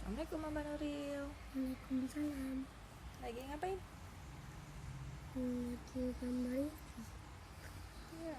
Assalamualaikum Mama Nuril. Waalaikumsalam. Lagi ngapain? Lagi gambar ini. Iya.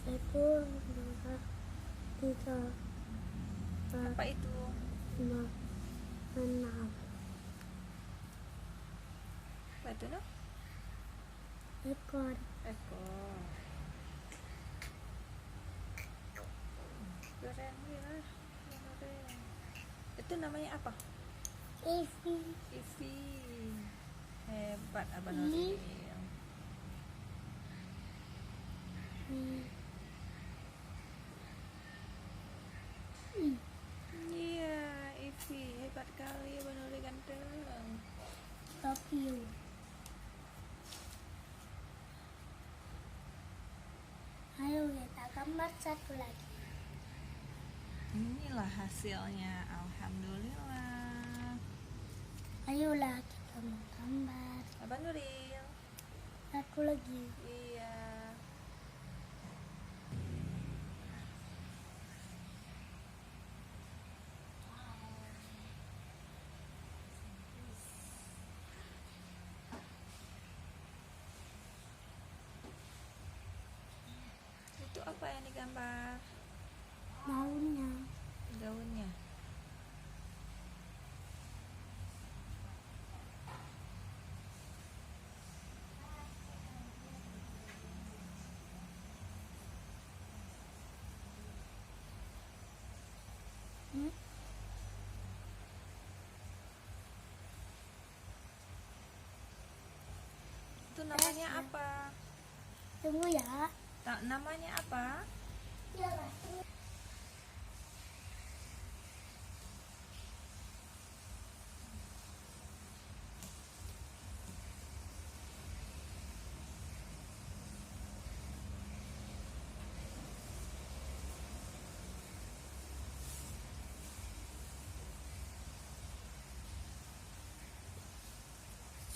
Satu, dua, tiga, empat, Apa itu? lima, enam. Apa itu no? Ekor. Ekor. Keren ya. Keren. Itu namanya apa? Ivy. Ivy. Hebat Abang Nuril. Iya, Ivy. Hebat kali Abang Nuril, ganteng. Love you. Ayo kita gambar satu lagi. Inilah hasilnya. Alhamdulillah. Ayolah kita menggambar Abang Nuril. satu lagi. Iya. Itu apa yang digambar? Daunnya. Daunnya. Itu namanya apa? Tunggu ya. Namanya apa? Ya,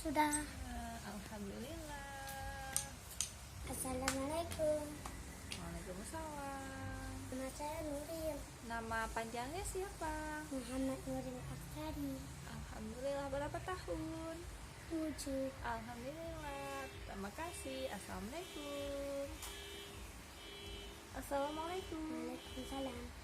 Sudah. Alhamdulillah. Assalamualaikum. Waalaikumsalam. Nama saya Nuril. Nama panjangnya siapa? Muhammad Nuril Askari. Alhamdulillah, berapa tahun? 7. Alhamdulillah, terima kasih. Assalamualaikum. Assalamualaikum. Waalaikumsalam.